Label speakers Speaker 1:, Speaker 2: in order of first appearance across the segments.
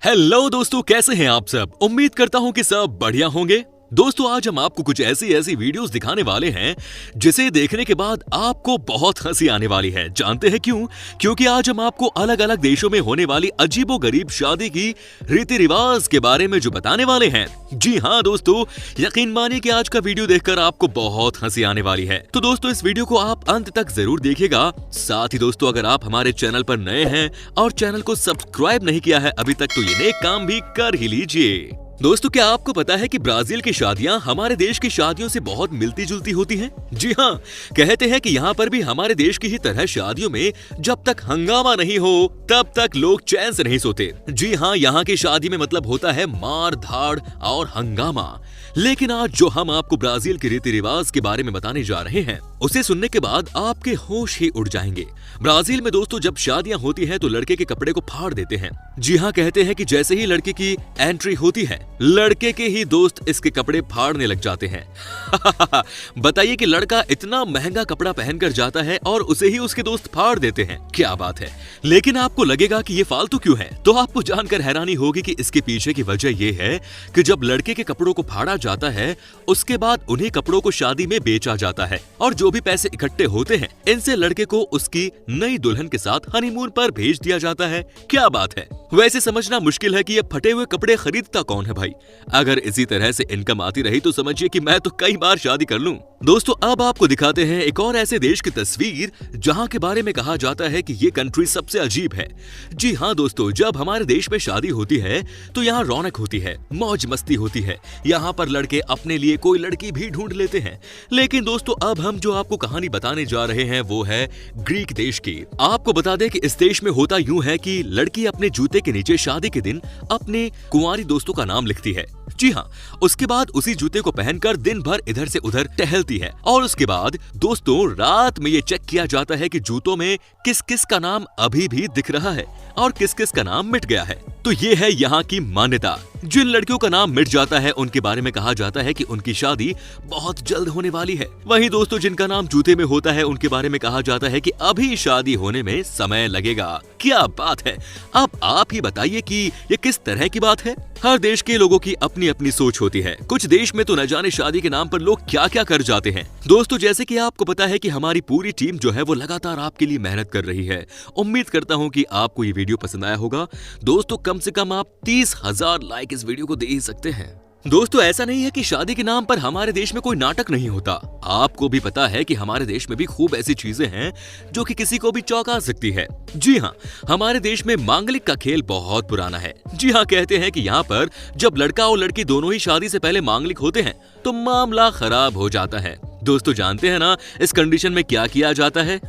Speaker 1: Hello दोस्तों, कैसे हैं आप सब। उम्मीद करता हूं कि सब बढ़िया होंगे। दोस्तों, आज हम आपको कुछ ऐसी वीडियोस दिखाने वाले हैं जिसे देखने के बाद आपको बहुत हंसी आने वाली है। जानते हैं क्यों? क्योंकि आज हम आपको अलग अलग देशों में होने वाली अजीबोगरीब शादी की रीति रिवाज के बारे में जो बताने वाले हैं। जी हाँ दोस्तों, यकीन मानिए कि आज का वीडियो देखकर आपको बहुत हंसी आने वाली है। तो दोस्तों, इस वीडियो को आप अंत तक जरूर देखिएगा। साथ ही दोस्तों, अगर आप हमारे चैनल पर नए हैं और चैनल को सब्सक्राइब नहीं किया है अभी तक, तो ये नेक काम भी कर ही लीजिए। दोस्तों, क्या आपको पता है कि ब्राजील की शादियां हमारे देश की शादियों से बहुत मिलती जुलती होती हैं? जी हाँ, कहते हैं कि यहाँ पर भी हमारे देश की ही तरह शादियों में जब तक हंगामा नहीं हो तब तक लोग चैन से नहीं सोते। जी हाँ, यहाँ की शादी में मतलब होता है मार धाड़ और हंगामा। लेकिन आज जो हम आपको ब्राजील के रीति रिवाज के बारे में बताने जा रहे हैं, उसे सुनने के बाद आपके होश ही उड़ जाएंगे। ब्राजील में दोस्तों, जब शादियां होती हैं तो लड़के के कपड़े को फाड़ देते हैं। जी हाँ, कहते हैं कि जैसे ही लड़के की एंट्री होती है, लड़के के ही दोस्त इसके कपड़े फाड़ने लग जाते हैं। बताइए कि लड़का इतना महंगा कपड़ा पहनकर जाता है और उसे ही उसके दोस्त फाड़ देते हैं। क्या बात है। लेकिन आपको लगेगा कि ये फालतू क्यों है, तो आपको जानकर हैरानी होगी कि इसके पीछे की वजह ये है कि जब लड़के के कपड़ों को फाड़ा जाता है, उसके बाद उन्हीं कपड़ों को शादी में बेचा जाता है और जो भी पैसे इकट्ठे होते हैं, इनसे लड़के को उसकी नई दुल्हन के साथ हनीमून पर भेज दिया जाता है। क्या बात है। वैसे समझना मुश्किल है कि ये फटे हुए कपड़े खरीदता कौन है भाई। अगर इसी तरह से इनकम आती रही तो समझिए कि मैं तो कई बार शादी कर लूं। दोस्तों, अब आपको दिखाते हैं एक और ऐसे देश की तस्वीर जहां के बारे में कहा जाता है कि ये कंट्री सबसे अजीब है। जी हाँ दोस्तों, जब हमारे देश में शादी होती है तो यहाँ रौनक होती है, मौज मस्ती होती है। यहाँ पर लड़के अपने लिए कोई लड़की भी ढूंढ लेते हैं। लेकिन दोस्तों, अब हम जो आपको कहानी बताने जा रहे हैं वो है ग्रीक देश की। आपको बता दें कि इस देश में होता यूं है कि लड़की अपने जूते के नीचे शादी के दिन अपने कुंवारी दोस्तों का नाम लिखती है। जी हाँ, उसके बाद उसी जूते को पहनकर दिन भर इधर से उधर टहलती है और उसके बाद दोस्तों, रात में ये चेक किया जाता है कि जूतों में किस किस का नाम अभी भी दिख रहा है और किस किस का नाम मिट गया है। तो ये है यहाँ की मान्यता। जिन लड़कियों का नाम मिट जाता है उनके बारे में कहा जाता है कि उनकी शादी बहुत जल्द होने वाली है। वहीं दोस्तों, जिनका नाम जूते में होता है उनके बारे में कहा जाता है कि अभी शादी होने में समय लगेगा। क्या बात है। अब आप ही बताइए कि ये किस तरह की बात है। हर देश के लोगों की अपनी अपनी सोच होती है। कुछ देश में तो न जाने शादी के नाम पर लोग क्या क्या कर जाते हैं। दोस्तों, जैसे कि आपको पता है कि हमारी पूरी टीम जो है वो लगातार आपके लिए मेहनत कर रही है। उम्मीद करता हूँ कि आपको ये वीडियो पसंद आया होगा। दोस्तों, कम से कम आप 30,000 लाइक इस वीडियो को दे ही सकते हैं। दोस्तों, ऐसा नहीं है कि शादी के नाम पर हमारे देश में कोई नाटक नहीं होता। आपको भी पता है कि हमारे देश में भी खूब ऐसी चीजें हैं जो कि किसी को भी चौंका सकती है। जी हाँ, हमारे देश में मांगलिक का खेल बहुत पुराना है। जी हाँ, कहते हैं कि यहाँ पर जब लड़का और लड़की दोनों ही शादी से पहले मांगलिक होते हैं तो मामला खराब हो जाता है। दोस्तों, जानते हैं ना इस कंडीशन में क्या किया जाता है?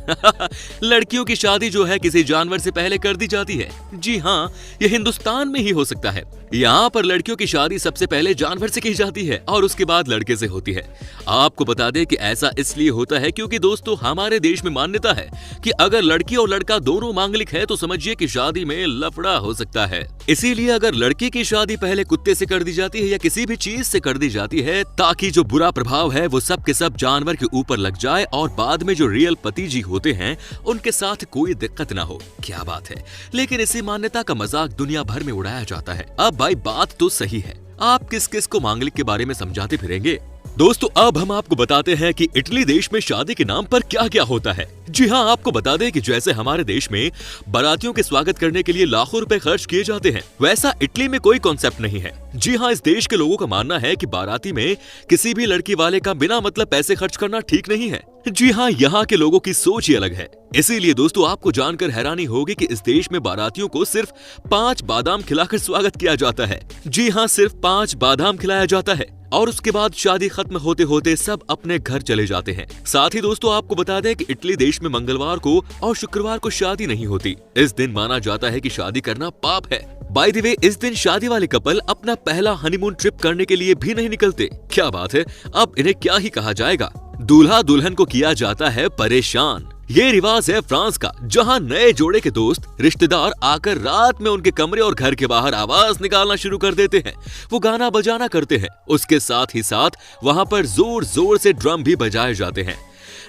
Speaker 1: लड़कियों की शादी जो है किसी जानवर से पहले कर दी जाती है। जी हाँ, ये हिंदुस्तान में ही हो सकता है। यहाँ पर लड़कियों की शादी सबसे पहले जानवर से की जाती है और उसके बाद लड़के से होती है। आपको बता दें कि ऐसा इसलिए होता है क्योंकि दोस्तों, हमारे देश में मान्यता है कि अगर लड़की और लड़का दोनों मांगलिक है तो समझिए कि शादी में लफड़ा हो सकता है। इसीलिए अगर लड़की की शादी पहले कुत्ते से कर दी जाती है या किसी भी चीज से कर दी जाती है, ताकि जो बुरा प्रभाव है वो सब के सब जानवर के ऊपर लग जाए और बाद में जो रियल पति जी होते हैं उनके साथ कोई दिक्कत ना हो। क्या बात है। लेकिन इसी मान्यता का मजाक दुनिया भर में उड़ाया जाता है। अब भाई, बात तो सही है। आप किस किस को मांगलिक के बारे में समझाते फिरेंगे? दोस्तों, अब हम आपको बताते हैं कि इटली देश में शादी के नाम पर क्या क्या होता है। जी हाँ, आपको बता दें कि जैसे हमारे देश में बारातियों के स्वागत करने के लिए लाखों रुपए खर्च किए जाते हैं, वैसा इटली में कोई कॉन्सेप्ट नहीं है। जी हाँ, इस देश के लोगों का मानना है कि बाराती में किसी भी लड़की वाले का बिना मतलब पैसे खर्च करना ठीक नहीं है। जी हाँ, यहाँ के लोगों की सोच ही अलग है। इसीलिए दोस्तों, आपको जानकर हैरानी होगी कि इस देश में बारातियों को सिर्फ 5 बादाम खिलाकर स्वागत किया जाता है। जी हाँ, सिर्फ 5 बादाम खिलाया जाता है और उसके बाद शादी खत्म होते होते सब अपने घर चले जाते हैं। साथ ही दोस्तों, आपको बता दें कि इटली देश में मंगलवार को और शुक्रवार को शादी नहीं होती। इस दिन माना जाता है कि शादी करना पाप है। बाय द वे, इस दिन शादी वाले कपल अपना पहला हनीमून ट्रिप करने के लिए भी नहीं निकलते। क्या बात है। अब इन्हें क्या ही कहा जाएगा। दूल्हा दुल्हन को किया जाता है परेशान। ये रिवाज है फ्रांस का, जहां नए जोड़े के दोस्त रिश्तेदार आकर रात में उनके कमरे और घर के बाहर आवाज निकालना शुरू कर देते हैं। वो गाना बजाना करते हैं। उसके साथ ही साथ वहां पर जोर जोर से ड्रम भी बजाए जाते हैं।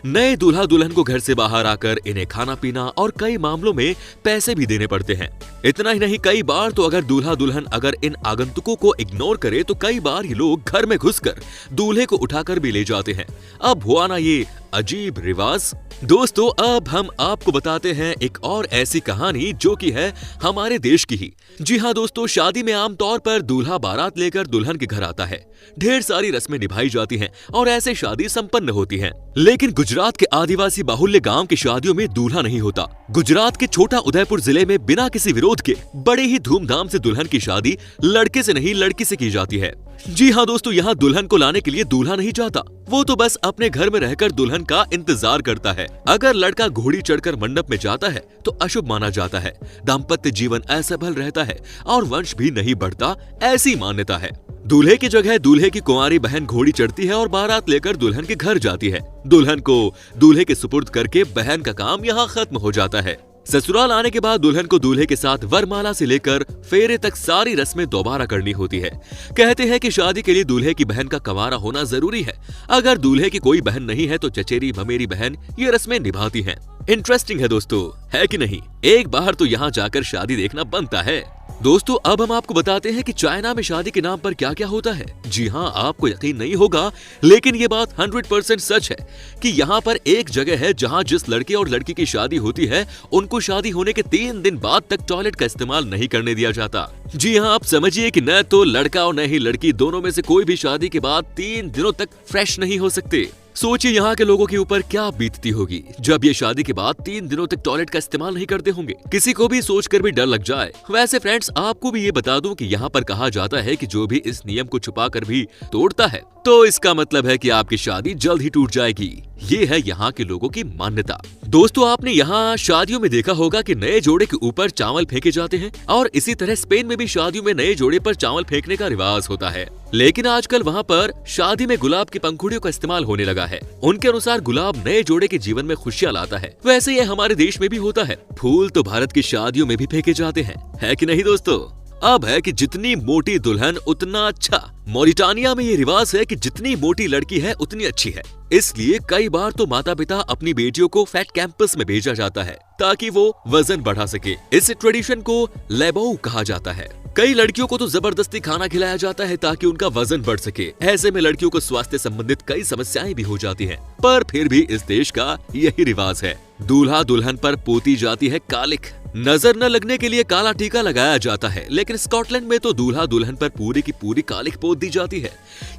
Speaker 1: नए दूल्हा दुल्हन को घर से बाहर आकर इन्हें खाना पीना और कई मामलों में पैसे भी देने पड़ते हैं। इतना ही नहीं, कई बार तो अगर दूल्हा दुल्हन अगर इन आगंतुकों को इग्नोर करे तो कई बार ये लोग घर में घुसकर दूल्हे को उठाकर भी ले जाते हैं। अब हुआ ना ये अजीब रिवाज। दोस्तों, अब हम आपको बताते हैं एक और ऐसी कहानी जो कि है हमारे देश की ही। जी हाँ दोस्तों, शादी में आमतौर पर दूल्हा बारात लेकर दुल्हन के घर आता है। ढेर सारी रस्में निभाई जाती हैं और ऐसे शादी संपन्न होती हैं। लेकिन गुजरात के आदिवासी बाहुल्य गांव की शादियों में दूल्हा नहीं होता। गुजरात के छोटा उदयपुर जिले में बिना किसी विरोध के बड़े ही धूमधाम से दुल्हन की शादी लड़के से नहीं लड़की से की जाती है। जी हाँ दोस्तों, यहाँ दुल्हन को लाने के लिए दूल्हा नहीं जाता, वो तो बस अपने घर में रहकर दुल्हन का इंतजार करता है। अगर लड़का घोड़ी चढ़कर मंडप में जाता है तो अशुभ माना जाता है, दाम्पत्य जीवन असफल रहता है और वंश भी नहीं बढ़ता, ऐसी मान्यता है। दूल्हे की जगह दूल्हे की कुंवारी बहन घोड़ी चढ़ती है और बारात लेकर दुल्हन के घर जाती है। दुल्हन को दूल्हे के सुपुर्द करके बहन का काम यहाँ खत्म हो जाता है। ससुराल आने के बाद दुल्हन को दूल्हे के साथ वरमाला से लेकर फेरे तक सारी रस्में दोबारा करनी होती है। कहते हैं कि शादी के लिए दूल्हे की बहन का कंवारा होना जरूरी है। अगर दूल्हे की कोई बहन नहीं है तो चचेरी ममेरी बहन ये रस्में निभाती हैं। इंटरेस्टिंग है दोस्तों, है कि नहीं? एक बार तो यहाँ जाकर शादी देखना बनता है। दोस्तों, अब हम आपको बताते हैं कि चाइना में शादी के नाम पर क्या क्या होता है। जी हाँ, आपको यकीन नहीं होगा, लेकिन ये बात 100% सच है कि यहाँ पर एक जगह है जहाँ जिस लड़के और लड़की की शादी होती है उनको शादी होने के 3 दिन बाद तक टॉयलेट का इस्तेमाल नहीं करने दिया जाता। जी हाँ, आप समझिए कि न तो लड़का और न ही लड़की, दोनों में से कोई भी शादी के बाद 3 दिनों तक फ्रेश नहीं हो सकते। सोचिए यहाँ के लोगों के ऊपर क्या बीतती होगी जब ये शादी के बाद 3 दिनों तक टॉयलेट का इस्तेमाल नहीं करते होंगे। किसी को भी सोचकर भी डर लग जाए। वैसे फ्रेंड्स, आपको भी ये बता दूं कि यहाँ पर कहा जाता है कि जो भी इस नियम को छुपा कर भी तोड़ता है तो इसका मतलब है कि आपकी शादी जल्द ही टूट जाएगी। ये है यहाँ के लोगों की मान्यता। दोस्तों, आपने यहाँ शादियों में देखा होगा कि नए जोड़े के ऊपर चावल फेंके जाते हैं और इसी तरह स्पेन में भी शादियों में नए जोड़े पर चावल फेंकने का रिवाज होता है। लेकिन आजकल वहाँ पर शादी में गुलाब की पंखुड़ियों का इस्तेमाल होने लगा है। उनके अनुसार गुलाब नए जोड़े के जीवन में खुशियाँ लाता है। वैसे ये हमारे देश में भी होता है। फूल तो भारत की शादियों में भी फेंके जाते हैं, है कि नहीं दोस्तों? अब है कि जितनी मोटी दुल्हन उतना अच्छा। मॉरिटानिया में ये रिवाज है कि जितनी मोटी लड़की है उतनी अच्छी है। इसलिए कई बार तो माता पिता अपनी बेटियों को फैट कैंपस में भेजा जाता है ताकि वो वजन बढ़ा सके। इस ट्रेडिशन को लेबो कहा जाता है। कई लड़कियों को तो जबरदस्ती खाना खिलाया जाता है ताकि उनका वजन बढ़ सके। ऐसे में लड़कियों को स्वास्थ्य संबंधित कई समस्याएं भी हो जाती हैं। पर फिर भी इस देश का यही रिवाज है। दूल्हा दुल्हन पर पोती जाती है कालिख। नजर न लगने के लिए काला टीका लगाया जाता है, लेकिन स्कॉटलैंड में तो दूल्हा दुल्हन पर पूरी की पूरी कालिख पोत दी जाती है।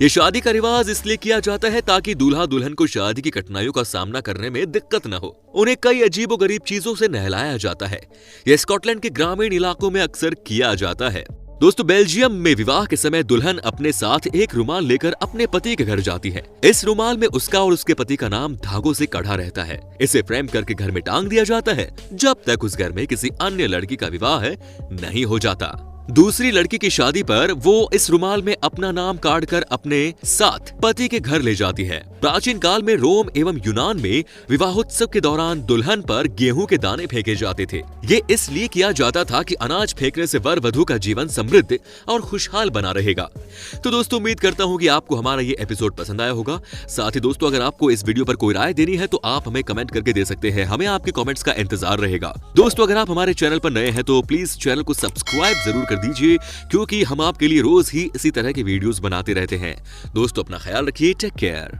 Speaker 1: ये शादी का रिवाज इसलिए किया जाता है ताकि दूल्हा दुल्हन को शादी की कठिनाइयों का सामना करने में दिक्कत न हो। उन्हें कई अजीबोगरीब चीजों से नहलाया जाता है। यह स्कॉटलैंड के ग्रामीण इलाकों में अक्सर किया जाता है। दोस्तों, बेल्जियम में विवाह के समय दुल्हन अपने साथ एक रुमाल लेकर अपने पति के घर जाती है। इस रुमाल में उसका और उसके पति का नाम धागों से कढ़ा रहता है। इसे फ्रेम करके घर में टांग दिया जाता है जब तक उस घर में किसी अन्य लड़की का विवाह नहीं हो जाता। दूसरी लड़की की शादी पर वो इस रुमाल में अपना नाम काट कर अपने साथ पति के घर ले जाती है। प्राचीन काल में रोम एवं यूनान में विवाहोत्सव के दौरान दुल्हन पर गेहूं के दाने फेंके जाते थे। ये इसलिए किया जाता था कि अनाज फेंकने से वर वधू का जीवन समृद्ध और खुशहाल बना रहेगा। तो दोस्तों, उम्मीद करता हूँ कि आपको हमारा ये एपिसोड पसंद आया होगा। साथ ही दोस्तों, अगर आपको इस वीडियो पर कोई राय देनी है तो आप हमें कमेंट करके दे सकते हैं। हमें आपके कमेंट्स का इंतजार रहेगा। दोस्तों, अगर आप हमारे चैनल पर नए हैं तो प्लीज चैनल को सब्सक्राइब जरूर दीजिए, क्योंकि हम आपके लिए रोज ही इसी तरह के वीडियोस बनाते रहते हैं। दोस्तों, अपना ख्याल रखिए। Take care.